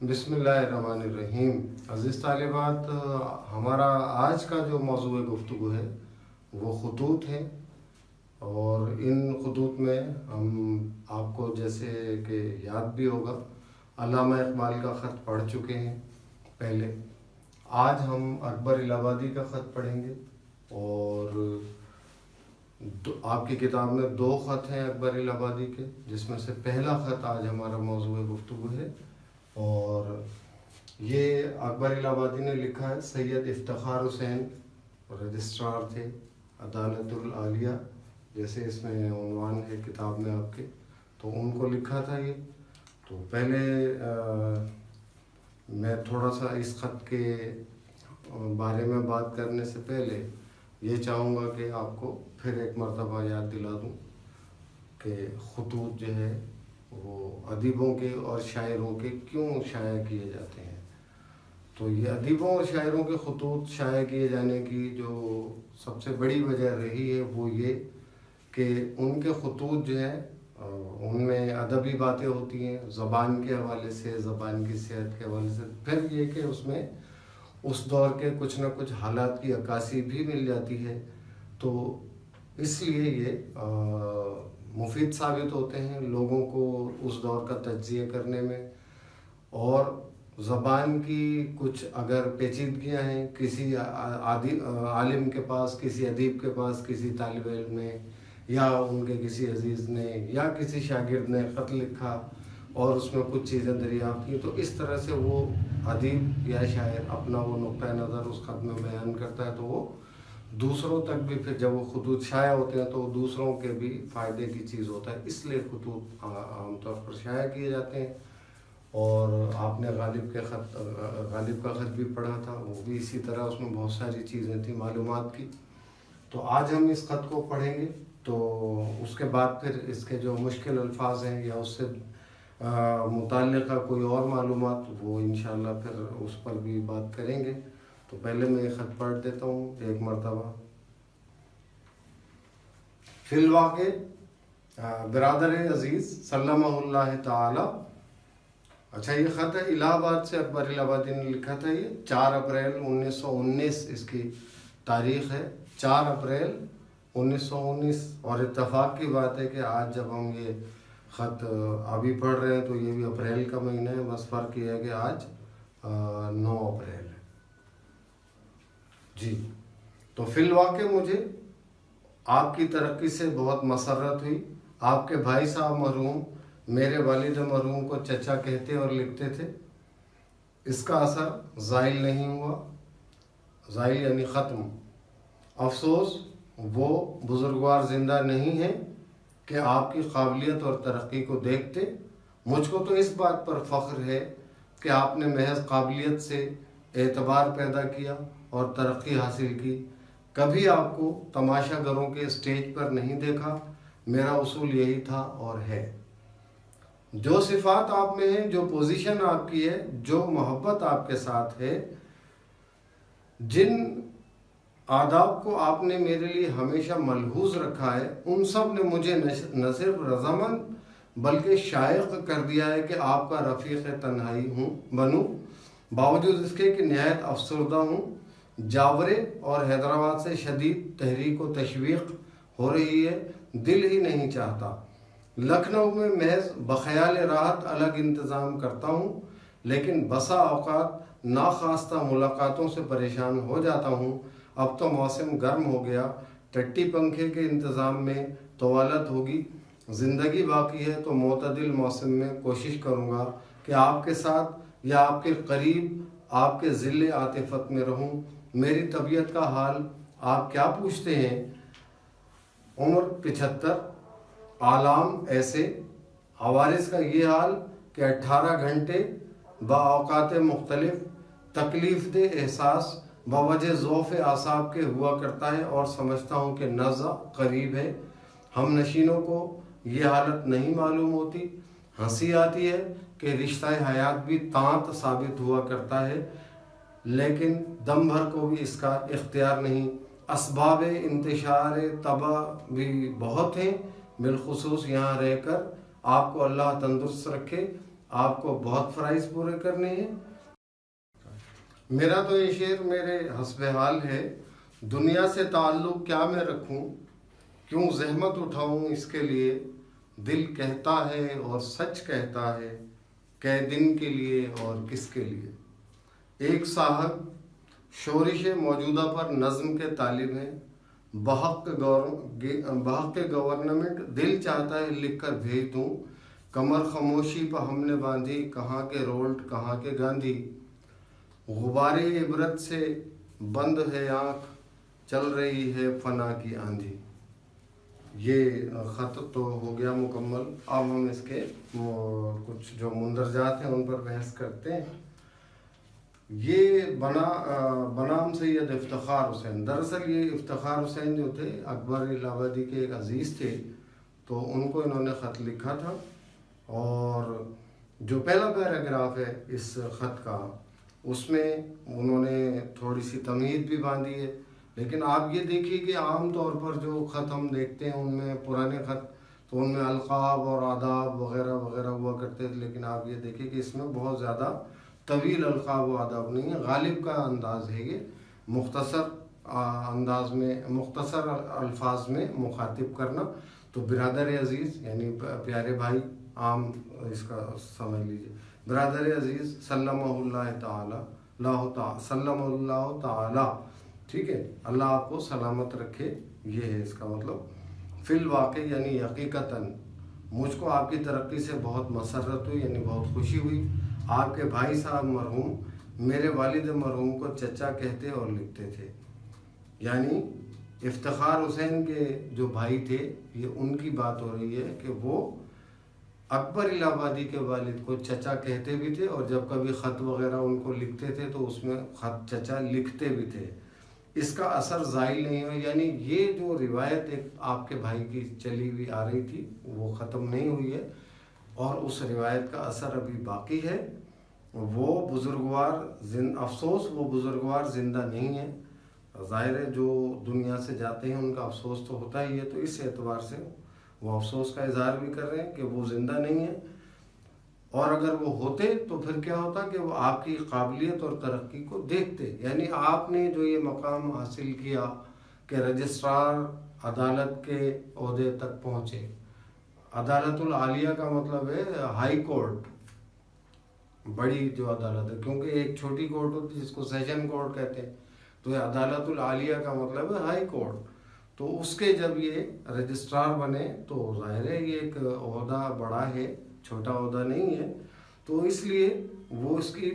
बिस्मिल्लाहिर्रहमानिर्रहीम। अज़ीज़ तालिबात, हमारा आज का जो मौज़ू गुफ्तगू है वो ख़ुतूत है। और इन ख़ुतूत में हम आपको जैसे कि याद भी होगा, अल्लामा इक़बाल का ख़त पढ़ चुके हैं पहले। आज हम अकबर इलाहाबादी का ख़त पढ़ेंगे। और आपकी किताब में 2 ख़त हैं अकबर इलाहाबादी के, जिसमें से पहला ख़त आज हमारा मौज़ू गुफ्तगू है। और ये अकबर इलाहाबादी ने लिखा है। सैयद इफ्तिखार हुसैन रजिस्ट्रार थे अदालतुल आलिया, जैसे इसमें उन्वान है किताब में आपके, तो उनको लिखा था ये। तो पहले मैं थोड़ा सा इस ख़त के बारे में बात करने से पहले ये चाहूँगा कि आपको फिर एक मरतबा याद दिला दूँ कि ख़ुतूत जो है वो अदीबों के और शायरों के क्यों शाया किए जाते हैं। तो ये अदीबों और शायरों के ख़ुतूत शाया किए जाने की जो सबसे बड़ी वजह रही है वो ये कि उनके ख़ुतूत जो है उनमें अदबी बातें होती हैं, ज़बान के हवाले से, ज़बान की सेहत के हवाले से। फिर ये कि उसमें उस दौर के कुछ न कुछ हालात की अक्कासी भी मिल जाती है। तो इसलिए ये मुफीद साबित होते हैं लोगों को उस दौर का तज्ज़िया करने में। और ज़बान की कुछ अगर पेचीदगियाँ हैं किसी आलिम के पास, किसी अदीब के पास, किसी तालिब इल्म ने या उनके किसी अजीज़ ने या किसी शागिर्द ने ख़त लिखा और उसमें कुछ चीज़ें दरियाफ़्त की, तो इस तरह से वो अदीब या शायर अपना वो नुक्ता नज़र उस ख़त में बयान करता है। तो वो दूसरों तक भी फिर जब वो ख़ुतूत शाया होते हैं तो दूसरों के भी फ़ायदे की चीज़ होता है, इसलिए ख़ुतूत आमतौर पर शाया किए जाते हैं। और आपने गालिब का ख़त भी पढ़ा था, वो भी इसी तरह, उसमें बहुत सारी चीज़ें थी मालूमात की। तो आज हम इस ख़त को पढ़ेंगे, तो उसके बाद फिर इसके जो मुश्किल अल्फाज हैं या उससे मुताल्लिक़ा कोई और मालूमात, वो इंशाअल्लाह फिर उस पर भी बात करेंगे। तो पहले मैं ये ख़त पढ़ देता हूँ एक मरतबा। फिलवाक़े बिरादर अज़ीज़ सल्लल्लाहु ताला। अच्छा, ये ख़त है इलाहाबाद से, अकबर इलाहाबादी ने लिखा था। ये 4 अप्रैल 1919 इसकी तारीख़ है, 4 अप्रैल 1919। और इत्तेफाक की बात है कि आज जब हम ये ख़त अभी पढ़ रहे हैं तो ये भी अप्रैल का महीना है, बस फ़र्क ये है कि आज 9 अप्रैल है जी। तो फिलवाक़े मुझे आपकी तरक्की से बहुत मसर्रत हुई। आपके भाई साहब मरहूम मेरे वालिद मरहूम को चचा कहते और लिखते थे। इसका असर ज़ाइल नहीं हुआ, ज़ाइल यानी ख़त्म। अफसोस वो बुज़ुर्गवार ज़िंदा नहीं है कि आपकी काबिलियत और तरक्की को देखते। मुझको तो इस बात पर फ़ख्र है कि आपने महज काबिलियत से एतबार पैदा किया और तरक्की हासिल की। कभी आपको तमाशागरों के स्टेज पर नहीं देखा। मेरा उसूल यही था और है। जो सिफ़ात आप में है, जो पोजीशन आपकी है, जो मोहब्बत आपके साथ है, जिन आदाब को आपने मेरे लिए हमेशा मलहूज़ रखा है, उन सब ने मुझे न सिर्फ रज़ामंद बल्कि शायक कर दिया है कि आपका रफ़ीक़ तन्हाई बनूँ। बावजूद इसके कि नहायत अफसरदा हूँ। जावरे और हैदराबाद से शदीद तहरीक व तशवीक़ हो रही है, दिल ही नहीं चाहता। लखनऊ में महज बख़याल राहत अलग इंतज़ाम करता हूँ, लेकिन बसा औक़ात नाखास्ता मुलाकातों से परेशान हो जाता हूँ। अब तो मौसम गर्म हो गया, टट्टी पंखे के इंतज़ाम में तवालत होगी। ज़िंदगी बाकी है तो मोतदिल मौसम में कोशिश करूँगा कि आपके साथ या आपके करीब, आपके ज़िले आतिफ़त में रहूँ। मेरी तबीयत का हाल आप क्या पूछते हैं। उम्र 75, आलाम ऐसे। आवारिस का ये हाल कि 18 घंटे बाऔक़ात मुख्तलिफ तकलीफ़ दे एहसास बवजह ज़ौफ़ आसाब के हुआ करता है और समझता हूँ कि नज़्ज़ा करीब है। हम नशीनों को ये हालत नहीं मालूम होती। हंसी आती है कि रिश्ता हयात भी तांत साबित हुआ करता है, लेकिन दम भर को भी इसका इख्तियार नहीं। असबाब इंतशार तबा भी बहुत हैं, बिलखुसूस यहाँ रहकर। आपको अल्लाह तंदुरुस्त रखे। आपको बहुत फ़राइज़ पूरे करने हैं। मेरा तो ये शेर मेरे हस्बे हाल है, दुनिया से ताल्लुक़ क्या मैं रखूं, क्यों ज़हमत उठाऊं इसके लिए, दिल कहता है और सच कहता है, कै दिन के लिए और किसके लिए। एक साहब शोरिश मौजूदा पर नज़्म के तालिब हैं, बहक गवर्नमेंट दिल चाहता है लिख कर भेज दूँ, कमर खामोशी पर हमने बांधी, कहाँ के रोल्ट कहाँ के गांधी, गुबारे इबरत से बंद है आँख, चल रही है फना की आंधी। ये ख़त तो हो गया मुकम्मल। अब हम इसके कुछ जो मुंदरजात हैं उन पर बहस करते हैं। ये बनाम सैयद इफ्तिखार हुसैन। दरअसल ये इफ्तिखार हुसैन जो थे अकबर इलाहाबादी के एक अजीज़ थे, तो उनको इन्होंने ख़त लिखा था। और जो पहला पैराग्राफ है इस ख़त का, उसमें उन्होंने थोड़ी सी तमहीद भी बांधी है। लेकिन आप ये देखिए कि आम तौर पर जो ख़त हम देखते हैं उनमें, पुराने ख़त तो उनमें अलक़ाब और आदाब वग़ैरह वग़ैरह हुआ करते थे, लेकिन आप ये देखिए कि इसमें बहुत ज़्यादा तवील अलक़ाब व आदाब नहीं है। गालिब का अंदाज़ है ये, मुख्तसर अंदाज में, मुख्तसर अल्फाज में मुखातिब करना। तो बिरादर अज़ीज़ यानी प्यारे भाई, आम इसका समझ लीजिए, बिरादर अज़ीज़ सल्लल्लाहु ताला, ठीक है, अल्लाह आपको सलामत रखे, ये है इसका मतलब। फिल वाक़ई यानी हकीकतन मुझको आपकी तरक्की से बहुत मसरत हुई, यानी बहुत खुशी हुई। आपके भाई साहब मरहूम मेरे वालिद मरहूम को चचा कहते और लिखते थे। यानी इफ्तिखार हुसैन के जो भाई थे, ये उनकी बात हो रही है कि वो अकबर इलाहाबादी के वालिद को चचा कहते भी थे, और जब कभी ख़त वग़ैरह उनको लिखते थे तो उसमें ख़त चचा लिखते भी थे। इसका असर ज़ाइल नहीं हो, यानी ये जो रिवायत एक आपके भाई की चली हुई आ रही थी वो ख़त्म नहीं हुई है, और उस रिवायत का असर अभी बाकी है। वो बुज़ुर्गवार अफसोस वो बुज़ुर्गवार ज़िंदा नहीं है। ज़ाहिर है जो दुनिया से जाते हैं उनका अफसोस तो होता ही है, तो इस एतबार से वो अफसोस का इजहार भी कर रहे हैं कि वो ज़िंदा नहीं है। और अगर वो होते तो फिर क्या होता कि वो आपकी काबिलियत और तरक्की को देखते। यानी आपने जो ये मकाम हासिल किया कि रजिस्ट्रार अदालत के ओहदे तक पहुँचे, अदालतुल आलिया का मतलब है हाई कोर्ट, बड़ी जो अदालत है, क्योंकि एक छोटी कोर्ट होती है जिसको सेशन कोर्ट कहते हैं, तो ये अदालतुल आलिया का मतलब है हाई कोर्ट। तो उसके जब ये रजिस्ट्रार बने तो ज़ाहिर है ये एक ओहदा बड़ा है, छोटा ओहदा नहीं है। तो इसलिए वो इसकी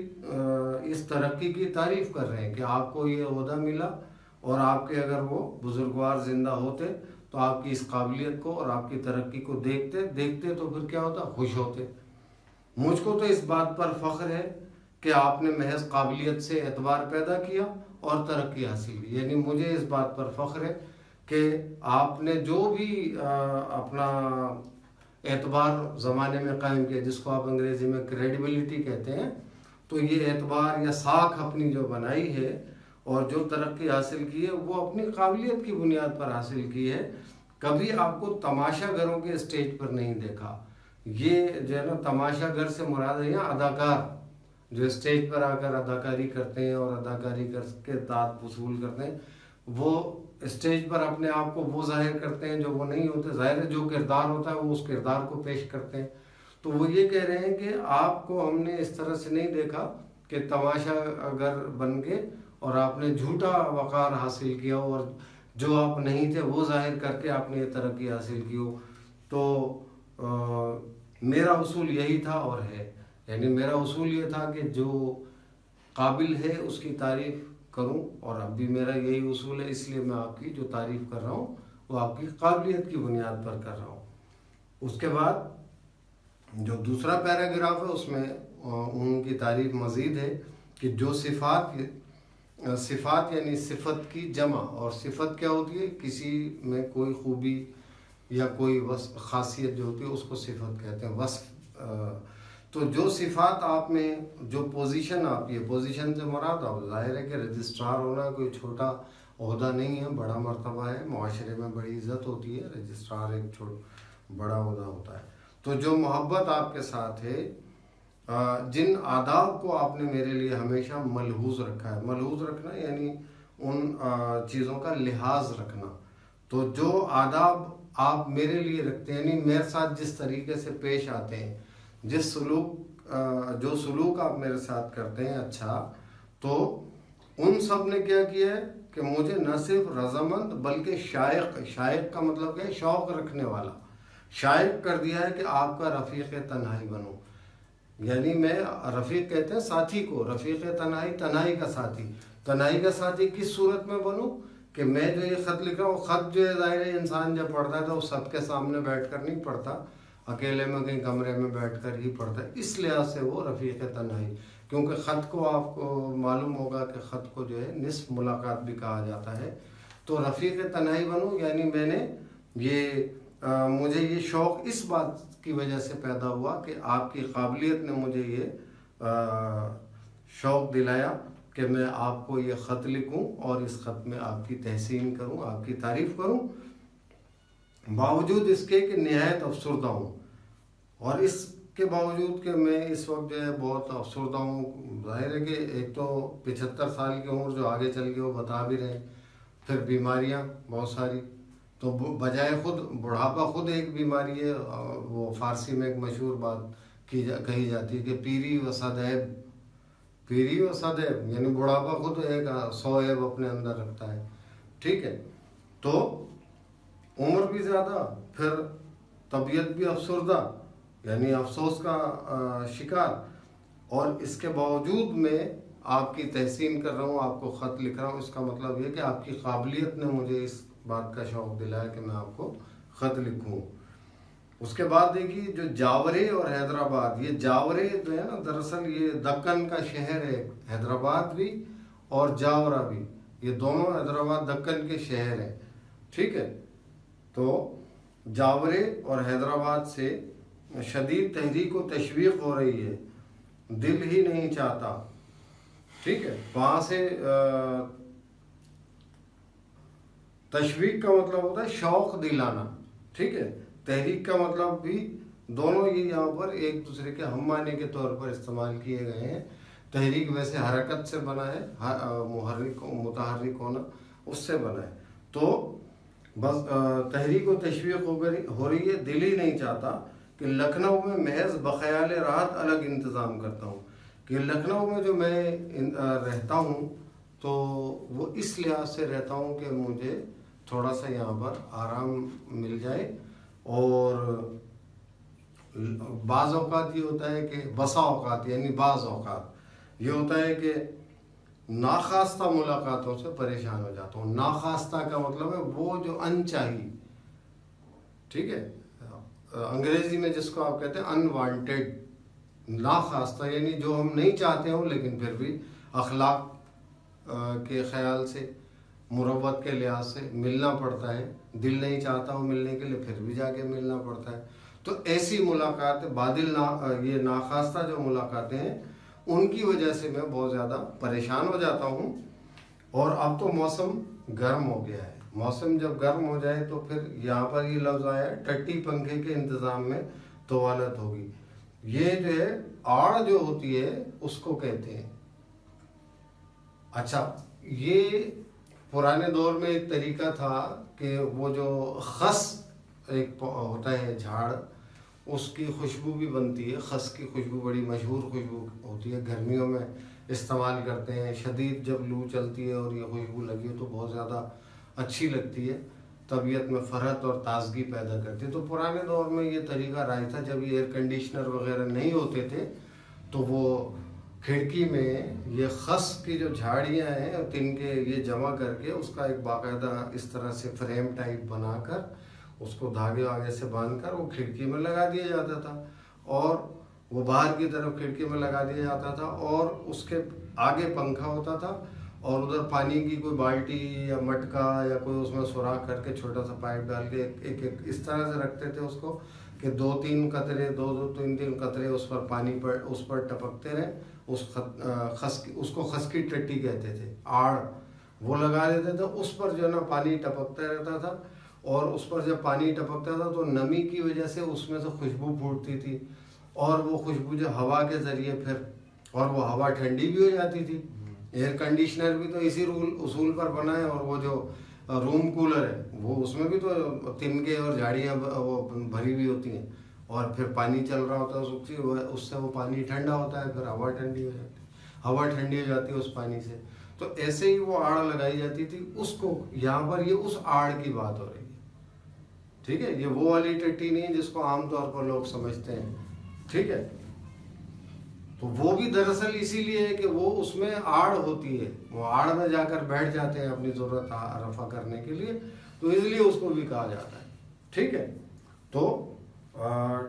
इस तरक्की की तारीफ़ कर रहे हैं कि आपको ये ओहदा मिला, और आपके अगर वो बुज़ुर्गवार ज़िंदा होते तो आपकी इस काबिलियत को और आपकी तरक्की को देखते देखते तो फिर क्या होता, खुश होते। मुझको तो इस बात पर फ़ख्र है कि आपने महज काबिलियत से एतबार पैदा किया और तरक्की हासिल की। यानी मुझे इस बात पर फ़ख्र है कि आपने जो भी अपना एतबार ज़माने में कायम किया, जिसको आप अंग्रेज़ी में क्रेडिबिलिटी कहते हैं, तो ये एतबार या साख अपनी जो बनाई है और जो तरक्की हासिल की है वो अपनी काबिलियत की बुनियाद पर हासिल की है। कभी आपको तमाशागरों के स्टेज पर नहीं देखा। ये जो है ना, तमाशागर से मुराद है यहाँ अदाकार, जो स्टेज पर आकर अदाकारी करते हैं और अदाकारी करके दाद वसूल करते हैं, वो स्टेज पर अपने आप को वो जाहिर करते हैं जो वो नहीं होते। जाहिर है जो किरदार होता है वो उस किरदार को पेश करते हैं। तो वो ये कह रहे हैं कि आपको हमने इस तरह से नहीं देखा कि तमाशागर बन के और आपने झूठा वक़ार हासिल किया और जो आप नहीं थे वो जाहिर करके आपने ये तरक्की हासिल की हो। तो मेरा उसूल यही था और है, यानी मेरा उसूल ये था कि जो काबिल है उसकी तारीफ़ करूं, और अब भी मेरा यही उसूल है, इसलिए मैं आपकी जो तारीफ़ कर रहा हूं वो आपकी काबिलियत की बुनियाद पर कर रहा हूं। उसके बाद जो दूसरा पैराग्राफ है उसमें उनकी तारीफ़ मज़ीद है कि जो सिफ़ात यानी सिफत की जमा, और सिफत क्या होती है, किसी में कोई खूबी या कोई खासियत जो होती है उसको सिफत कहते हैं, वस्फ। तो जो सिफात आप में, जो पोजीशन आपकी है, पोजीशन से मुराद आप ज़ाहिर है कि रजिस्ट्रार होना कोई छोटा ओहदा नहीं है, बड़ा मर्तबा है, मुआशरे में बड़ी इज़्ज़त होती है, रजिस्ट्रार एक बड़ा ओहदा होता है। तो जो मोहब्बत आपके साथ है जिन आदाब को आपने मेरे लिए हमेशा मलहूज रखा है, मलहूज रखना यानी उन चीज़ों का लिहाज रखना। तो जो आदाब आप मेरे लिए रखते हैं, यानी मेरे साथ जिस तरीके से पेश आते हैं, जिस जो सलूक आप मेरे साथ करते हैं अच्छा, तो उन सब ने क्या किया है कि मुझे न सिर्फ रजामंद बल्कि शायक, शायक का मतलब क्या है, शौक रखने वाला, शायक कर दिया है कि आपका रफ़ीक तन्हाई बनूं। यानी मैं, रफ़ीक कहते हैं साथी को, रफ़ीक तन्हाई, तन्हाई का साथी। तन्हाई का साथी किस सूरत में बनूं कि मैं जो ये ख़त लिख रहा हूँ, ख़त जो है ज़ाहिर है इंसान जब पढ़ता है तो वो सबके सामने बैठकर नहीं पढ़ता, अकेले में कहीं कमरे में बैठकर ही पढ़ता है। इस लिहाज से वो रफ़ीक तन्हाई, क्योंकि ख़त को आपको मालूम होगा कि ख़त को जो है निस्फ मुलाकात भी कहा जाता है। तो रफ़ीक तन्हाई बनूं यानी मैंने ये मुझे ये शौक़ इस बात की वजह से पैदा हुआ कि आपकी काबिलियत ने मुझे ये शौक़ दिलाया कि मैं आपको ये ख़त लिखूं और इस ख़त में आपकी तहसीन करूं, आपकी तारीफ़ करूं, बावजूद इसके कि निहायत अफसरदा हूँ। और इसके बावजूद कि मैं इस वक्त जो है बहुत अफसरदा हूँ, जाहिर है कि एक तो 75 साल की उम्र जो आगे चल के वो बता भी रहे, फिर बीमारियाँ बहुत सारी, तो बजाय खुद बुढ़ापा खुद एक बीमारी है। वो फारसी में एक मशहूर बात कही जाती है कि पीरी व सदैब, पीरी व सदैब यानी बुढ़ापा खुद एक 100 ऐब अपने अंदर रखता है। ठीक है, तो उम्र भी ज़्यादा, फिर तबीयत भी अफसरदा यानी अफसोस का शिकार, और इसके बावजूद मैं आपकी तहसीन कर रहा हूँ, आपको ख़त लिख रहा हूँ। इसका मतलब ये कि आपकी काबिलियत ने मुझे इस बात का शौक़ दिलाया कि मैं आपको ख़त लिखूँ। उसके बाद देखिए जो जावरे और हैदराबाद, ये जावरे जो है ना, दरअसल ये दक्कन का शहर है, हैदराबाद भी और जावरा भी, ये दोनों हैदराबाद दक्कन के शहर हैं। ठीक है, तो जावरे और हैदराबाद से शदीद तहरीक व तशवीक़ हो रही है, दिल ही नहीं चाहता। ठीक है, वहाँ से तशवीक़ का मतलब होता है शौक़ दिलाना। ठीक है, तहरीक का मतलब भी दोनों ही यहाँ पर एक दूसरे के हम माने के तौर पर इस्तेमाल किए गए हैं। तहरीक वैसे हरकत से बना है, मुहर्रिक मुतहर्रिक होना उससे बना है। तो बस तहरीक व तशवीक़ हो रही है, दिल ही नहीं चाहता कि लखनऊ में महज बख़याल राहत अलग इंतज़ाम करता हूँ, कि लखनऊ में जो मैं रहता हूँ तो वो इस लिहाज से रहता हूँ कि मुझे थोड़ा सा यहाँ पर आराम मिल जाए। और बाज़ औक़ात ये होता है कि बसा औक़ात यानी बाज़ औक़ात ये होता है कि नाखास्ता मुलाकातों से परेशान हो जाता हूँ। नाखास्ता का मतलब है वो जो अनचाही, ठीक है, अंग्रेज़ी में जिसको आप कहते हैं अनवांटेड, नाखास्ता यानी जो हम नहीं चाहते हो लेकिन फिर भी अखलाक के ख्याल से, मुरव्वत के लिहाज से मिलना पड़ता है। दिल नहीं चाहता हूँ मिलने के लिए, फिर भी जाके मिलना पड़ता है। तो ऐसी मुलाकात ये नाखास्ता जो मुलाकातें हैं उनकी वजह से मैं बहुत ज़्यादा परेशान हो जाता हूँ। और अब तो मौसम गर्म हो गया है, मौसम जब गर्म हो जाए तो फिर यहाँ पर ये लफ्ज़ आया है टट्टी पंखे के इंतज़ाम में तवालत होगी। ये जो है आड़ जो होती है उसको कहते हैं। अच्छा, ये पुराने दौर में एक तरीका था कि वो जो खस एक होता है झाड़, उसकी खुशबू भी बनती है। खस की खुशबू बड़ी मशहूर खुशबू होती है, गर्मियों में इस्तेमाल करते हैं। शदीद जब लू चलती है और ये खुशबू लगी हो तो बहुत ज़्यादा अच्छी लगती है, तबीयत में फ़रहत और ताजगी पैदा करती है। तो पुराने दौर में ये तरीका राय था, जब ये एयर कंडीशनर वगैरह नहीं होते थे तो वो खिड़की में ये खस की जो झाड़ियाँ हैं तिनके ये जमा करके उसका एक बाकायदा इस तरह से फ्रेम टाइप बनाकर उसको धागे वागे से बांधकर वो खिड़की में लगा दिया जाता था, और वो बाहर की तरफ खिड़की में लगा दिया जाता था, और उसके आगे पंखा होता था और उधर पानी की कोई बाल्टी या मटका या कोई उसमें सुराख करके छोटा सा पाइप डाल के एक इस तरह से रखते थे उसको कि 2-3 कतरे 2-3 कतरे उस पर पानी पर उस पर टपकते रहे। उसको खस की टट्टी कहते थे, आड़ वो लगा देते थे। उस पर जो है ना पानी टपकता रहता था, और उस पर जब पानी टपकता था तो नमी की वजह से उसमें से खुशबू फूटती थी। और वो खुशबू जो हवा के ज़रिए फिर, और वो हवा ठंडी भी हो जाती थी। एयर कंडीशनर भी तो इसी रूल उसूल पर बना है, और वो जो रूम कूलर है वो उसमें भी तो तिनके और झाड़ियाँ वो भरी हुई होती हैं, और फिर पानी चल रहा होता है उससे वो पानी ठंडा होता है, फिर हवा ठंडी हो जाती है, हवा ठंडी हो जाती है उस पानी से। तो ऐसे ही वो आड़ लगाई जाती थी उसको। यहाँ पर ये उस आड़ की बात हो रही है, ठीक है। ये वो वाली टट्टी नहीं है जिसको आमतौर पर लोग समझते हैं, ठीक है। तो वो भी दरअसल इसीलिए है कि वो उसमें आड़ होती है, वो आड़ में जाकर बैठ जाते हैं अपनी ज़रूरत रफा करने के लिए, तो इसलिए उसको भी कहा जाता है, ठीक है। तो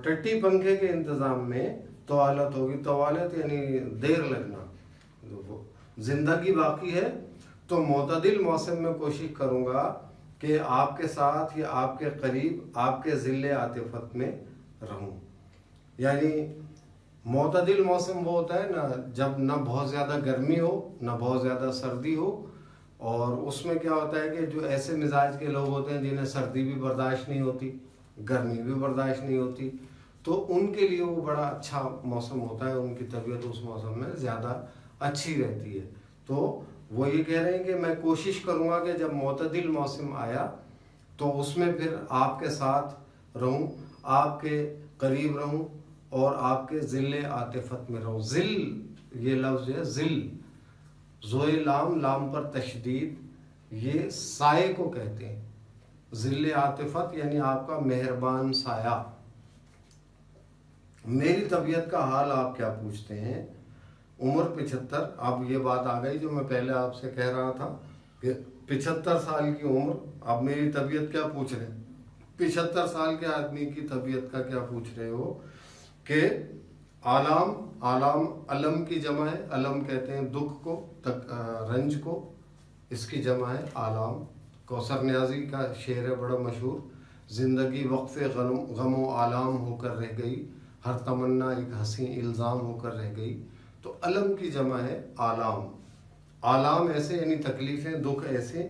टट्टी पंखे के इंतज़ाम में तवालत होगी, तवालत यानी देर लगना। तो जिंदगी बाकी है तो मोतदिल मौसम में कोशिश करूँगा कि आपके साथ या आपके करीब आपके ज़िले आतिफत में रहूँ। यानी मोतदिल मौसम वो होता है ना जब ना बहुत ज़्यादा गर्मी हो ना बहुत ज़्यादा सर्दी हो, और उसमें क्या होता है कि जो ऐसे मिजाज के लोग होते हैं जिन्हें सर्दी भी बर्दाश्त नहीं होती, गर्मी भी बर्दाश्त नहीं होती, तो उनके लिए वो बड़ा अच्छा मौसम होता है, उनकी तबीयत उस मौसम में ज़्यादा अच्छी रहती है। तो वो ये कह रहे हैं कि मैं कोशिश करूँगा कि जब मोतदिल मौसम आया तो उसमें फिर आपके साथ रहूं, आपके करीब रहूं, और आपके ज़िले आतिफत में रहूं। ज़िल ये लफ्ज़ है, ज़िल ज़ोए लाम, लाम पर तशदीद, ये साए को कहते हैं। ज़िले आतिफत यानी आपका मेहरबान साया। मेरी तबीयत का हाल आप क्या पूछते हैं। उम्र 75। अब ये बात आ गई जो मैं पहले आपसे कह रहा था कि 75 साल की उम्र, अब मेरी तबीयत क्या पूछ रहे हैं। 75 साल के आदमी की तबीयत का क्या पूछ रहे हो कि आलाम, आलाम अलम की जमा है, अलम कहते हैं दुख को, रंज को, इसकी जमा है आलाम। कौसर न्याजी का शेर है बड़ा मशहूर, ज़िंदगी वक्फ़े गम आलाम होकर रह गई, हर तमन्ना एक हंसी इल्ज़ाम होकर रह गई। तो अलम की जमा है आलाम। आलाम ऐसे यानी तकलीफ़ें, दुख ऐसे।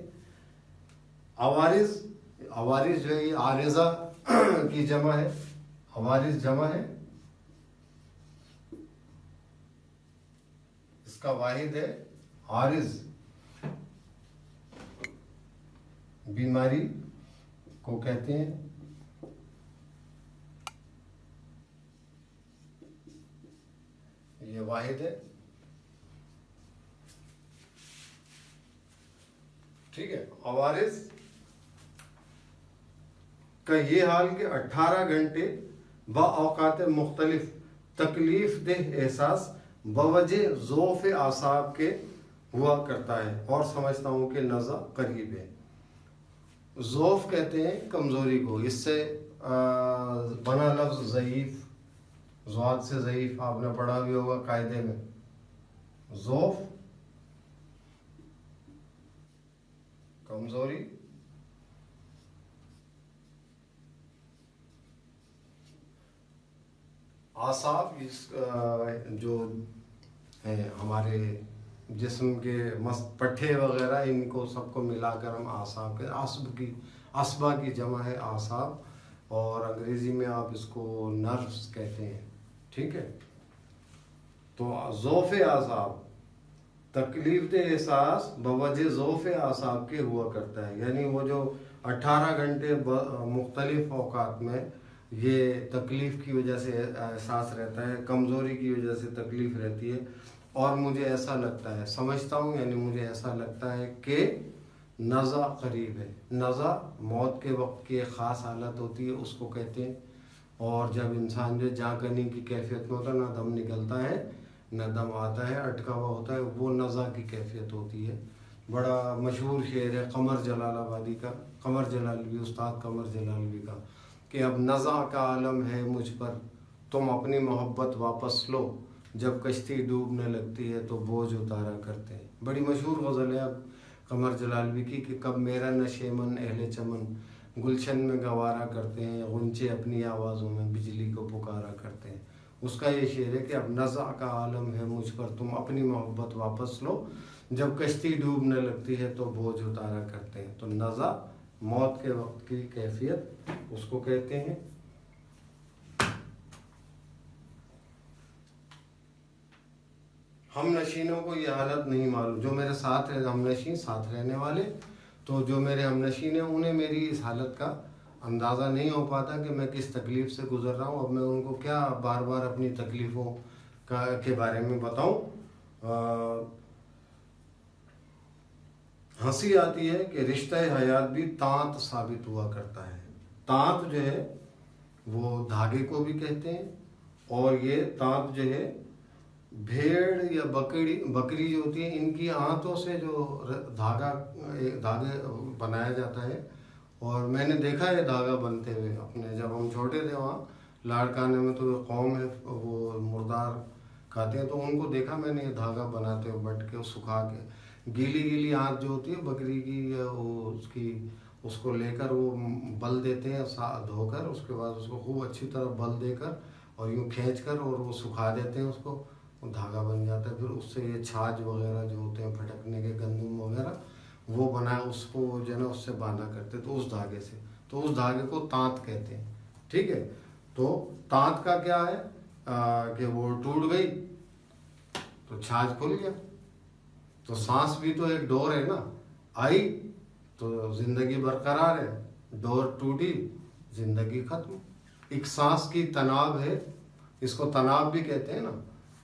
अवारिज़, अवारिज़ जो है ये आरिज़ा की जमा है, अवारिज़ जमा है, इसका वाहिद है आरिज़। बीमारी को कहते हैं। ये वाहिद है, ठीक है। अवारिज़ का ये हाल कि 18 घंटे बऔक़ात मुख्तलिफ तकलीफ़ देह एहसास बवजह ज़ौफ़ आसाब के हुआ करता है, और समझता हूँ कि नज़ा करीब है। ज़ौफ़ कहते हैं कमज़ोरी को, इससे बना लफ्ज़ ज़ईफ़, ज़ात से ज़ईफ़ आपने पढ़ा भी होगा कायदे में। ज़ौफ़ कमज़ोरी, आसाब इस जो है हमारे जिस्म के मस्त पट्टे वगैरह, इनको सबको मिलाकर हम आसाब के, असबा की जमा है आसाब, और अंग्रेज़ी में आप इसको नर्व्स कहते हैं, ठीक है। तो ज़ौफ़ आसाब तकलीफ़ दे एहसास बवजह ज़ौफ़ आसाब के हुआ करता है, यानी वो जो 18 घंटे मुख्तलिफ़ औक़ात में ये तकलीफ़ की वजह से एहसास रहता है, कमज़ोरी की वजह से तकलीफ़ रहती है, और मुझे ऐसा लगता है, समझता हूँ यानी मुझे ऐसा लगता है कि नज़ा करीब है। नज़ा मौत के वक्त की एक ख़ास हालत होती है, उसको कहते हैं। और जब इंसान जो जागने की कैफियत में होता है, ना दम निकलता है ना दम आता है, अटका हुआ होता है, वो नज़ा की कैफियत होती है। बड़ा मशहूर शेर है कमर जलालाबादी का, कमर जलालवी, उस्ताद कमर जलालवी का, कि अब नज़ा का आलम है मुझ पर, तुम अपनी मोहब्बत वापस लो, जब कश्ती डूबने लगती है तो बोझ उतारा करते हैं। बड़ी मशहूर गज़ल है अब कमर जलालवी की कि कब मेरा नशेमन अहले चमन गुलशन में गवारा करते हैं, गुंचे अपनी आवाज़ों में बिजली को पुकारा करते हैं। उसका ये शेर है कि अब नज़ा का आलम है मुझ पर, तुम अपनी मोहब्बत वापस लो, जब कश्ती डूबने लगती है तो बोझ उतारा करते हैं। तो नज़ा मौत के वक्त की कैफियत उसको कहते हैं। हम नशीनों को ये हालत नहीं मालूम, जो मेरे साथ रहे हम नशीन साथ रहने वाले, तो जो मेरे हम नशीन हैं उन्हें मेरी इस हालत का अंदाज़ा नहीं हो पाता कि मैं किस तकलीफ़ से गुज़र रहा हूँ। अब मैं उनको क्या बार बार अपनी तकलीफ़ों के बारे में बताऊँ। हंसी आती है कि रिश्ता हयात भी तांत साबित हुआ करता है। तांत जो है वो धागे को भी कहते हैं, और ये तांत जो है भेड़ या बकरी जो होती है इनकी आंतों से जो धागे बनाया जाता है। और मैंने देखा है धागा बनते हुए अपने, जब हम छोटे थे वहाँ लाड़काने में, तो कौम है वो मुर्दार खाते हैं, तो उनको देखा मैंने ये धागा बनाते हुए बट के सुखा के। गीली गीली आंत जो होती है बकरी की, वो उसकी उसको लेकर वो बल देते हैं धोकर, उसके बाद उसको खूब अच्छी तरह बल देकर और यूँ खींच कर और वो सुखा देते हैं, उसको धागा बन जाता है। फिर उससे ये छाछ वगैरह जो होते हैं फटकने के, गंदम वगैरह वो बनाया, उसको जो है ना उससे बांधा करते, तो उस धागे से, तो उस धागे को तांत कहते हैं। ठीक है, तो तांत का क्या है कि वो टूट गई तो छाछ खुल गया। तो सांस भी तो एक डोर है ना, आई तो जिंदगी बरकरार है, डोर टूटी जिंदगी खत्म। एक सांस की तनाव है, इसको तनाव भी कहते हैं ना,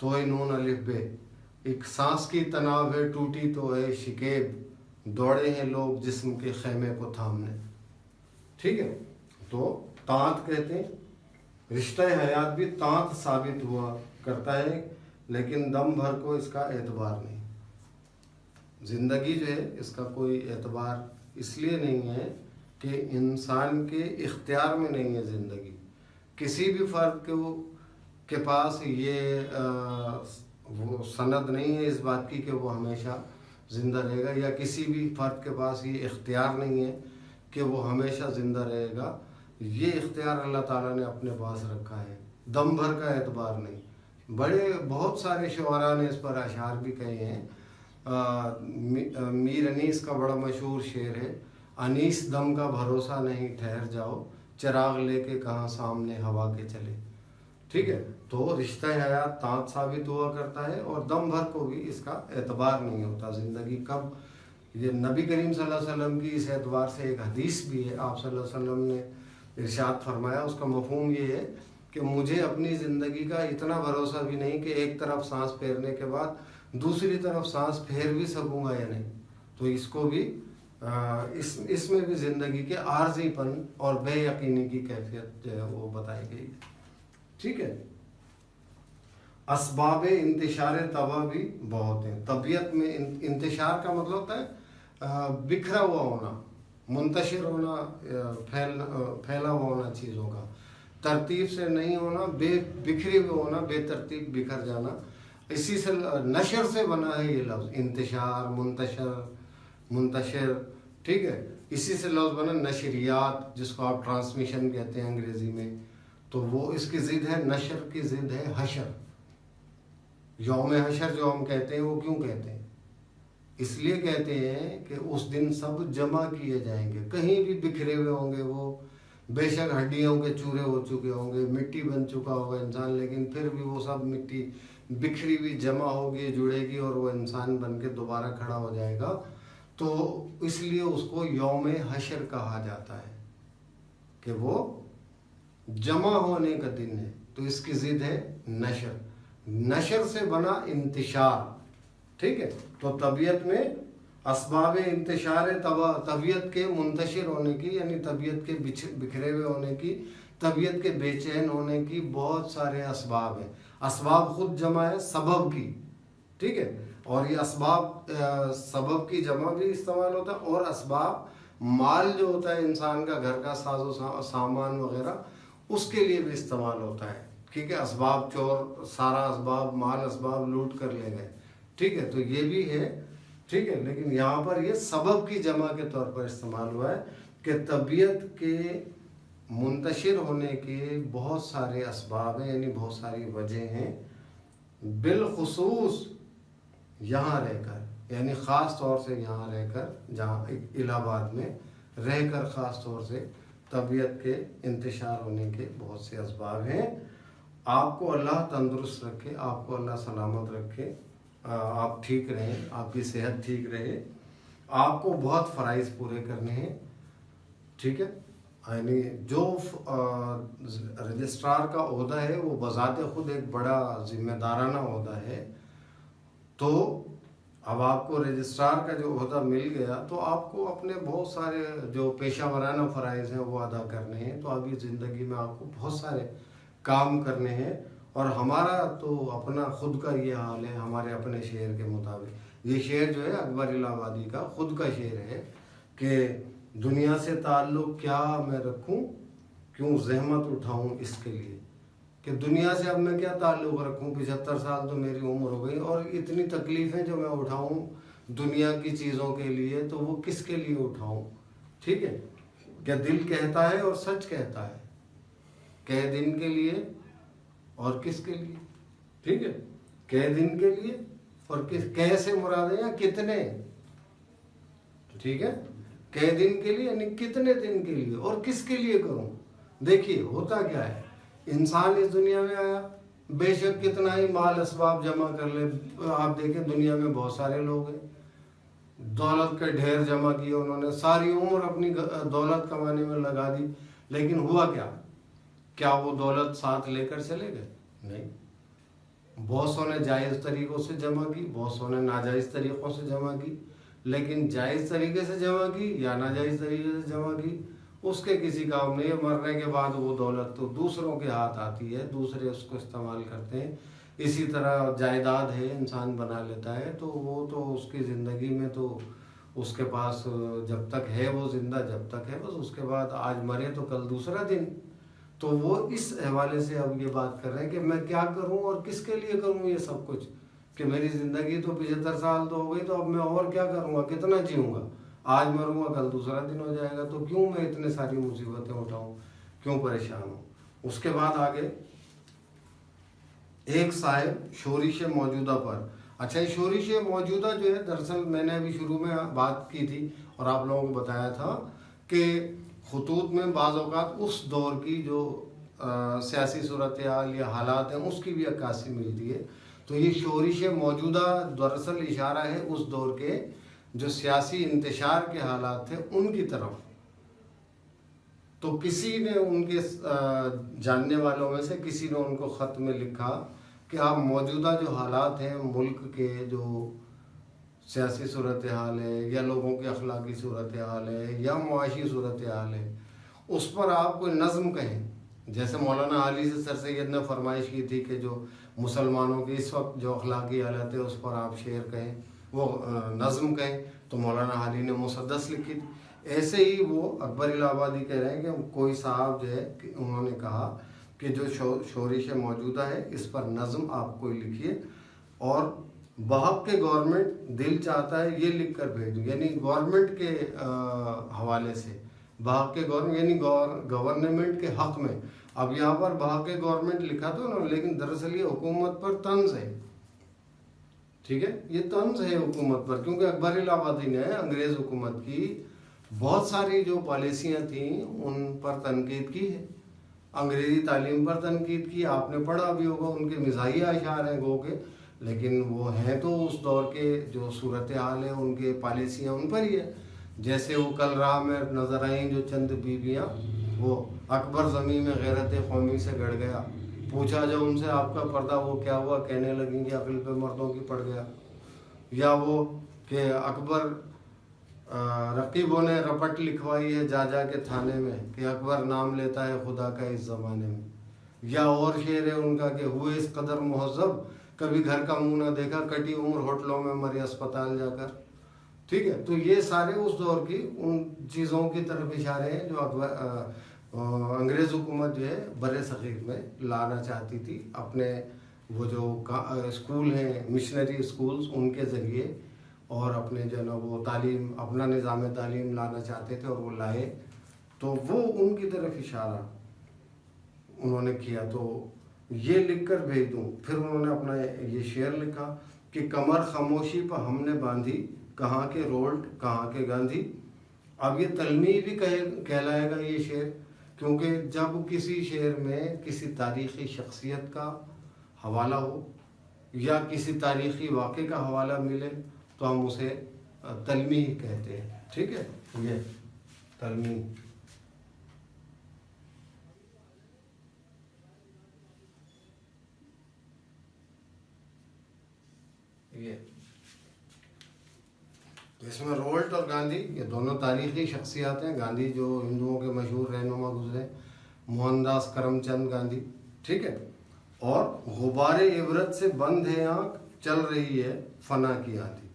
तो है नून अलिफ बे। एक सांस की तनाव है टूटी तो है शिकेब, दौड़े हैं लोग जिस्म के खेमे को थामने। ठीक है, तो तांत कहते हैं। रिश्ता हयात भी तांत साबित हुआ करता है, लेकिन दम भर को इसका एतबार नहीं। जिंदगी जो है इसका कोई एतबार इसलिए नहीं है कि इंसान के इख्तियार में नहीं है जिंदगी। किसी भी फर्द के पास ये वो सनद नहीं है इस बात की कि वो हमेशा ज़िंदा रहेगा, या किसी भी फर्द के पास ये इख्तियार नहीं है कि वो हमेशा ज़िंदा रहेगा। ये इख्तियार अल्लाह ताला ने अपने पास रखा है, दम भर का एतबार नहीं। बहुत सारे शुअरा ने इस पर अशार भी कहे हैं। मीर अनीस का बड़ा मशहूर शेर है, अनीस दम का भरोसा नहीं ठहर जाओ, चिराग लेके कहाँ सामने हवा के चले। ठीक है, तो रिश्ता हयात तांत साबित हुआ करता है, और दम भर को भी इसका एतबार नहीं होता ज़िंदगी कब। ये नबी करीम सल्लल्लाहु अलैहि वसल्लम की इस एतबार से एक हदीस भी है, आप सल्लल्लाहु अलैहि वसल्लम ने इरशाद फरमाया, उसका मफहूम ये है कि मुझे अपनी ज़िंदगी का इतना भरोसा भी नहीं कि एक तरफ सांस फेरने के बाद दूसरी तरफ सांस फेर भी सकूंगा या नहीं। तो इसको भी इसमें भी ज़िंदगी के आर्जीपन और बेयकीनी की कैफियत जो है वो बताई गई है। ठीक है, असबाब इंतशार तबा भी बहुत हैं। तबीयत में इंतशार का मतलब होता है बिखरा हुआ होना, मुंतशिर होना, फैला हुआ होना चीज़ों का, तरतीब से नहीं होना, बिखरे हुए होना, बेतरतीब बिखर जाना। इसी से नशर से बना है ये लफ्ज़, इंतशार, मुंतशिर। ठीक है, इसी से लफ्ज़ बना नशरियात, जिसको आप ट्रांसमिशन कहते हैं अंग्रेज़ी में। तो वो इसकी ज़िद है, नशर की ज़िद है हशर। यौम हशर जो हम कहते हैं वो क्यों कहते हैं? इसलिए कहते हैं कि उस दिन सब जमा किए जाएंगे, कहीं भी बिखरे हुए होंगे वो, बेशक हड्डियों के चूरे हो चुके होंगे, मिट्टी बन चुका होगा इंसान, लेकिन फिर भी वो सब मिट्टी बिखरी हुई जमा होगी, जुड़ेगी और वो इंसान बन के दोबारा खड़ा हो जाएगा। तो इसलिए उसको यौम हशर कहा जाता है कि वो जमा होने का दिन है। तो इसकी ज़िद है नशर, नशर से बना इंतशार। ठीक है, तो तबीयत में असबाब इंतशार तबीयत के मुंतशिर होने की, यानी तबीयत के बिखरे हुए होने की, तबीयत के बेचैन होने की बहुत सारे असबाब हैं। असबाब खुद जमा है सबब की। ठीक है, और ये असबाब सबब की जमा भी इस्तेमाल होता है, और असबाब माल जो होता है इंसान का, घर का साजो सामान वगैरह, उसके लिए भी इस्तेमाल होता है। ठीक है, असबाब चोर सारा असबाब माल असबाब लूट कर ले गए। ठीक है, तो ये भी है। ठीक है, लेकिन यहाँ पर ये सबब की जमा के तौर पर इस्तेमाल हुआ है कि तबीयत के मुंतशिर होने के बहुत सारे असबाब हैं, यानी बहुत सारी वजह हैं। बिलखुसूस यहाँ रहकर, यानी ख़ास तौर से यहाँ रहकर, जहाँ इलाहाबाद में रहकर ख़ास तौर से तबीयत के इंतशार होने के बहुत से असबाब हैं। आपको अल्लाह तंदुरुस्त रखे, आपको अल्लाह सलामत रखे, आप ठीक रहें, आपकी सेहत ठीक रहे, आपको बहुत फ़राइज़ पूरे करने हैं, ठीक है। यानी जो रजिस्ट्रार का ओहदा है वो बज़ाते खुद एक बड़ा जिम्मेदाराना ओहदा है। तो अब आपको रजिस्ट्रार का जो ओहदा मिल गया तो आपको अपने बहुत सारे जो पेशा वराना फ़राइज़ हैं वो अदा करने हैं। तो अभी ज़िंदगी में आपको बहुत सारे काम करने हैं। और हमारा तो अपना खुद का ये हाल है, हमारे अपने शेर के मुताबिक ये शेर जो है अकबर इलाहाबादी का खुद का शेर है कि दुनिया से ताल्लुक़ क्या मैं रखूं, क्यों जहमत उठाऊं इसके लिए, कि दुनिया से अब मैं क्या ताल्लुक़ रखूं, 75 साल तो मेरी उम्र हो गई और इतनी तकलीफ़ें जो मैं उठाऊं दुनिया की चीज़ों के लिए, तो वो किसके लिए उठाऊं, ठीक है। क्या दिल कहता है और सच कहता है, कह दिन के लिए और किसके लिए, ठीक है। कह दिन के लिए और किस, कैसे मुराद है या कितने, ठीक है। कह दिन के लिए यानी कितने दिन के लिए और किसके लिए करूं। देखिए होता क्या है, इंसान इस दुनिया में आया, बेशक कितना ही माल असबाब जमा कर ले, आप देखें दुनिया में बहुत सारे लोग हैं, दौलत के ढेर जमा किए उन्होंने, सारी उम्र अपनी दौलत कमाने में लगा दी, लेकिन हुआ क्या, क्या वो दौलत साथ लेकर चले गए? नहीं। बॉसों ने जायज़ तरीक़ों से जमा की, बॉसों ने नाजायज़ तरीक़ों से जमा की, लेकिन जायज़ तरीके से जमा की या नाजायज़ तरीके से जमा की उसके किसी काम नहीं है। मरने के बाद वो दौलत तो दूसरों के हाथ आती है, दूसरे उसको इस्तेमाल करते हैं। इसी तरह जायदाद है, इंसान बना लेता है तो वो तो उसकी ज़िंदगी में तो उसके पास जब तक है वो ज़िंदा, जब तक है बस, उसके बाद आज मरे तो कल दूसरा दिन। तो वो इस हवाले से अब ये बात कर रहे हैं कि मैं क्या करूं और किसके लिए करूं ये सब कुछ, कि मेरी ज़िंदगी तो 75 साल तो हो गई, तो अब मैं और क्या करूंगा, कितना जीऊँगा, आज मरूंगा कल दूसरा दिन हो जाएगा, तो क्यों मैं इतने सारी मुसीबतें उठाऊं, क्यों परेशान हूँ। उसके बाद आगे एक साहिब शोरिश मौजूदा पर, अच्छा ये शोरिश मौजूदा जो है, दरअसल मैंने अभी शुरू में बात की थी और आप लोगों को बताया था कि खुतूत में बाज़ औक़ात उस दौर की जो सियासी सूरत हाल या हालात हैं उसकी भी अक्कासी मिलती है। तो ये शोरिश मौजूदा दरअसल इशारा है उस दौर के जो सियासी इंतशार के हालात थे उनकी तरफ। तो किसी ने उनके जानने वालों में से किसी ने उनको ख़त में लिखा कि आप मौजूदा जो हालात हैं मुल्क के, जो सियासी सूरत हाल है या लोगों की अखलाकी सूरत हाल है या मुआशी सूरत हाल है, उस पर आप कोई नज़म कहें। जैसे मौलाना अली से सर सैयद ने फरमाइश की थी कि जो मुसलमानों की इस वक्त जो अखलाकी हालत है उस पर आप शेर कहें, वो नज़म कहें, तो मौलाना अली ने मुसद्दस लिखी थी। ऐसे ही वो अकबर इलाहाबादी कह रहे हैं कि कोई साहब जो है कि उन्होंने कहा कि जो शोरिश मौजूदा है इस पर नज़म आप कोई लिखिए और बहक के गवर्नमेंट दिल चाहता है ये लिख कर भेज दूँ, यानी गवर्नमेंट के हवाले से, बहक के गवर्नमेंट यानी गवर्नमेंट के हक़ में। अब यहाँ पर बहक के गवर्नमेंट लिखा तो ना, लेकिन दरअसल ये हुकूमत पर तंज है, ठीक है, ये तंज है हुकूमत पर, क्योंकि अकबर इलाहाबादी ने अंग्रेज़ हुकूमत की बहुत सारी जो पॉलिसियाँ थी उन पर तनकीद की है, अंग्रेज़ी तालीम पर तनकीद की, आपने पढ़ा भी होगा, उनके मिज़ाहिया अशार हैं गो के, लेकिन वो हैं तो उस दौर के जो सूरत हाल है उनके पॉलिसियाँ उन पर ही है। जैसे वो कल राह में नज़र आई जो चंद बीबियाँ, वो अकबर ज़मीन में गैरत कौमी से गड़ गया, पूछा जब उनसे आपका पर्दा वो क्या हुआ, कहने लगी कि अकल पे मर्दों की पड़ गया। या वो कि अकबर रकीबों ने रपट लिखवाई है जा जा के थाने में कि अकबर नाम लेता है खुदा का इस ज़माने में। या और शेर है उनका कि हुए इस कदर मुहज़्ज़ब कभी घर का मुंह ना देखा, कटी उम्र होटलों में मरे अस्पताल जाकर, ठीक है। तो ये सारे उस दौर की उन चीज़ों की तरफ इशारे हैं जो अंग्रेज़ हुकूमत जो है बरे सग़ीर में लाना चाहती थी, अपने वो जो स्कूल हैं मिशनरी स्कूल्स उनके ज़रिए, और अपने जो ना वो तालीम, अपना निज़ाम तालीम लाना चाहते थे और वो लाए, तो वो उनकी तरफ इशारा उन्होंने किया। तो ये लिख कर भेज दूँ। फिर उन्होंने अपना ये शेर लिखा कि कमर खामोशी पर हमने बांधी, कहाँ के रोल्ट कहाँ के गांधी। अब ये तलमी भी कहलाएगा ये शेर, क्योंकि जब किसी शेर में किसी तारीख़ी शख्सियत का हवाला हो या किसी तारीखी वाक़े का हवाला मिले तो हम उसे तलमी कहते हैं। ठीक है, ये तलमी। ये इसमें रोल्ट और गांधी ये दोनों तारीखी शख्सियात हैं। गांधी जो हिंदुओं के मशहूर रहनुमा गुजरे, मोहनदास करमचंद गांधी। ठीक है, और गुबारे इबरत से बंद है आँख, चल रही है फना की आंधी।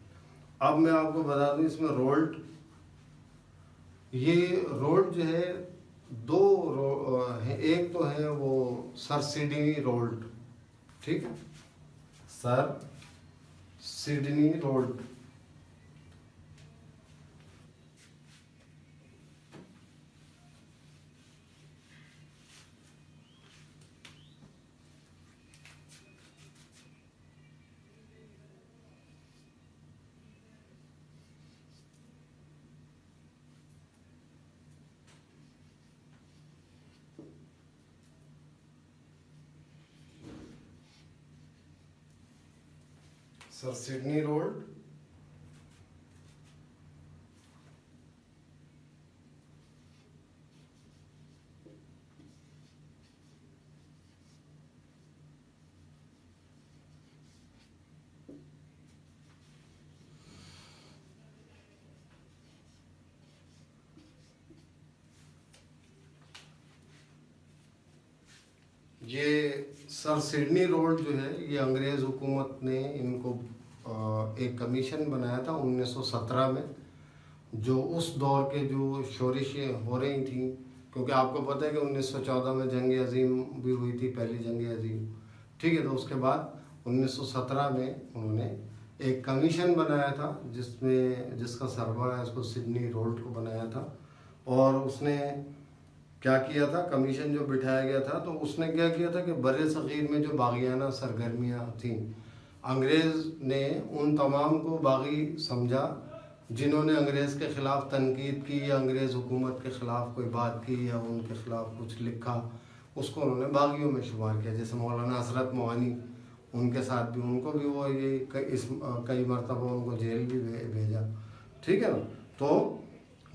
अब मैं आपको बता दूं इसमें रोल्ट, ये रोल्ट जो है है, एक तो है वो सर सिडनी रोल्ट। ठीक है, sir Sydney Raoult. Sir Sydney Raoult ये सर सिडनी रोल्ट जो है ये अंग्रेज़ हुकूमत ने इनको एक कमीशन बनाया था 1917 में, जो उस दौर के जो शोरिशें हो रही थी, क्योंकि आपको पता है कि 1914 में जंग अजीम भी हुई थी, पहली जंग अजीम। ठीक है, तो उसके बाद 1917 में उन्होंने एक कमीशन बनाया था जिसका सरबराह इसको सिडनी रोल्ट को बनाया था। और उसने क्या किया था, कमीशन जो बिठाया गया था तो उसने क्या किया था कि बरे सग़ीर में जो बाग़ियाना सरगर्मियाँ थीं, अंग्रेज़ ने उन तमाम को बागी समझा जिन्होंने अंग्रेज़ के ख़िलाफ़ तनकीद की या अंग्रेज़ हुकूमत के ख़िलाफ़ कोई बात की या उनके ख़िलाफ़ कुछ लिखा, उसको उन्होंने बागियों में शुमार किया। जैसे मौलाना हसरत मोहानी, उनके साथ भी उनको भी वो ये कई मरतबा उनको जेल भी भेजा। ठीक है ना, तो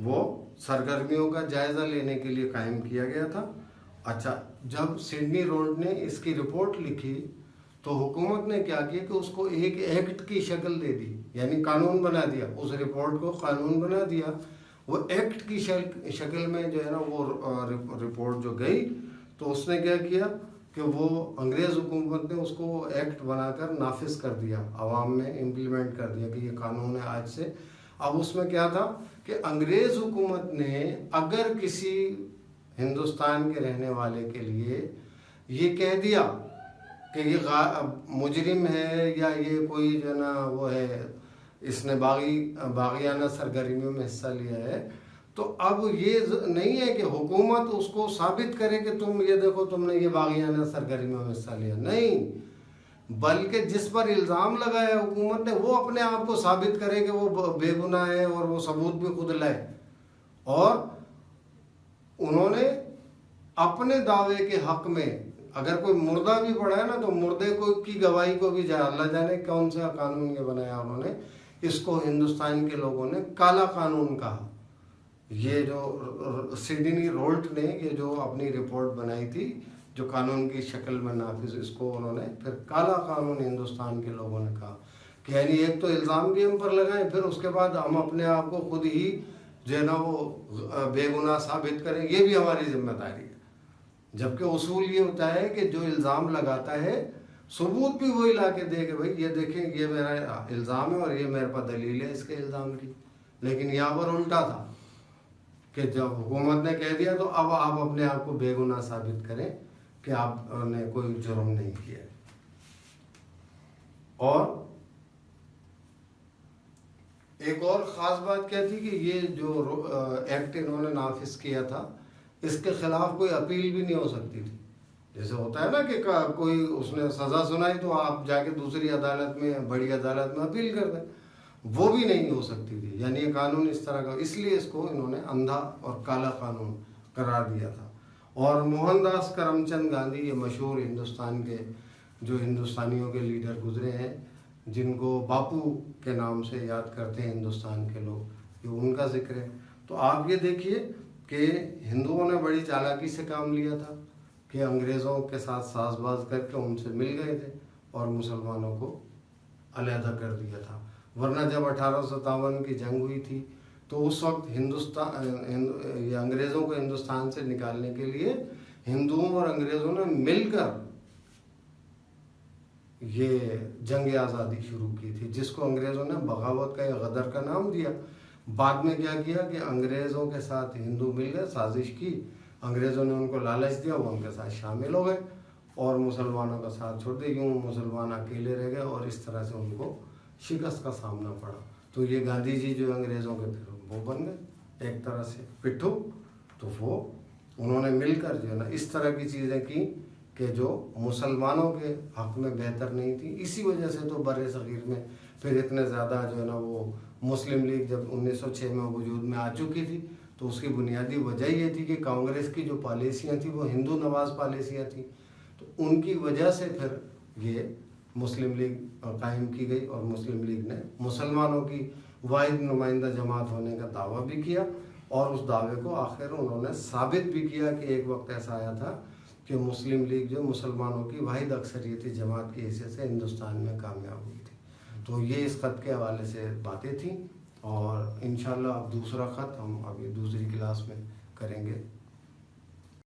वो सरगर्मियों का जायज़ा लेने के लिए कायम किया गया था। अच्छा, जब सिडनी रोल्ट ने इसकी रिपोर्ट लिखी तो हुकूमत ने क्या किया कि उसको एक एक्ट की शक्ल दे दी, यानी कानून बना दिया। उस रिपोर्ट को कानून बना दिया। वो एक्ट की शक्ल में जो है ना वो रिपोर्ट जो गई, तो उसने क्या किया कि वो अंग्रेज़ हुकूमत ने उसको एक्ट बनाकर नाफिज कर दिया, आवाम में इम्प्लीमेंट कर दिया कि ये कानून है आज से। अब उसमें क्या था कि अंग्रेज़ हुकूमत ने अगर किसी हिंदुस्तान के रहने वाले के लिए ये कह दिया कि ये मुजरिम है या ये कोई जो ना वो है, इसने बागियाना सरगर्मियों में हिस्सा लिया है, तो अब ये नहीं है कि हुकूमत उसको साबित करे कि तुम ये देखो तुमने ये बागियाना सरगर्मियों में हिस्सा लिया, नहीं, बल्कि जिस पर इल्ज़ाम लगाया हुकूमत ने वो अपने आप को साबित करे कि वो बेगुनाह है और वो सबूत भी खुद लाए। और उन्होंने अपने दावे के हक में अगर कोई मुर्दा भी पड़ा है ना, तो मुर्दे को की गवाही को भी अल्लाह जाने कौन सा कानून ये बनाया उन्होंने, इसको हिंदुस्तान के लोगों ने काला कानून कहा। ये जो सिडनी रोल्ट ने ये जो अपनी रिपोर्ट बनाई थी जो कानून की शक्ल में नाफिज, इसको उन्होंने फिर काला कानून हिंदुस्तान के लोगों ने कहा कि यानी एक तो इल्ज़ाम भी हम पर लगाएं, फिर उसके बाद हम अपने आप को खुद ही जो है ना वो बेगुनाह साबित करें, ये भी हमारी जिम्मेदारी है। जबकि उसूल ये होता है कि जो इल्ज़ाम लगाता है सबूत भी वही ला के दे कि भाई ये देखें ये मेरा इल्ज़ाम है और ये मेरे पास दलील है इसके इल्ज़ाम की। लेकिन यहाँ पर उल्टा था कि जब हुकूमत ने कह दिया तो अब आप अपने आप को बेगुनाह साबित करें कि आपने कोई जुर्म नहीं किया। और एक और ख़ास बात क्या थी कि ये जो एक्ट इन्होंने नाफिज किया था, इसके ख़िलाफ़ कोई अपील भी नहीं हो सकती थी। जैसे होता है ना कि कोई उसने सज़ा सुनाई तो आप जाके दूसरी अदालत में, बड़ी अदालत में अपील कर दें, वो भी नहीं हो सकती थी। यानी ये कानून इस तरह का, इसलिए इसको इन्होंने अंधा और काला कानून करार दिया था। और मोहनदास करमचंद गांधी, ये मशहूर हिंदुस्तान के जो हिंदुस्तानियों के लीडर गुजरे हैं, जिनको बापू के नाम से याद करते हैं हिंदुस्तान के लोग, ये उनका जिक्र है। तो आप ये देखिए कि हिंदुओं ने बड़ी चालाकी से काम लिया था कि अंग्रेज़ों के साथ साजबाज करके उनसे मिल गए थे और मुसलमानों को अलहदा कर दिया था। वरना जब 1857 की जंग हुई थी तो उस वक्त ये अंग्रेज़ों को हिंदुस्तान से निकालने के लिए हिंदुओं और अंग्रेज़ों ने मिलकर ये जंग आज़ादी शुरू की थी, जिसको अंग्रेज़ों ने बगावत का या गदर का नाम दिया। बाद में क्या किया कि अंग्रेज़ों के साथ हिंदू मिल गए, साजिश की, अंग्रेज़ों ने उनको लालच दिया, वो उनके साथ शामिल हो गए और मुसलमानों का साथ छोड़ दिया। यूँ मुसलमान अकेले रह गए और इस तरह से उनको शिकस्त का सामना पड़ा। तो ये गांधी जी जो अंग्रेज़ों के फिर वो बन गए एक तरह से पिट्ठू। तो वो उन्होंने मिलकर जो है ना इस तरह की चीज़ें की कि जो मुसलमानों के हक़ में बेहतर नहीं थी। इसी वजह से तो बर्रे सग़ीर में फिर इतने ज़्यादा जो है ना वो मुस्लिम लीग जब 1906 में वजूद में आ चुकी थी तो उसकी बुनियादी वजह ये थी कि कांग्रेस की जो पॉलिसियाँ थी वो हिंदू नवाज पॉलिसियाँ थी। तो उनकी वजह से फिर ये मुस्लिम लीग कायम की गई और मुस्लिम लीग ने मुसलमानों की वाहिद नुमाइंदा जमात होने का दावा भी किया और उस दावे को आखिर उन्होंने साबित भी किया कि एक वक्त ऐसा आया था कि मुस्लिम लीग जो मुसलमानों की वाहिद अक्सरियती जमात की हैसियत से हिंदुस्तान में कामयाब हुई थी। तो ये इस ख़त के हवाले से बातें थीं और इंशाल्लाह अब दूसरा ख़त हम अभी दूसरी क्लास में करेंगे।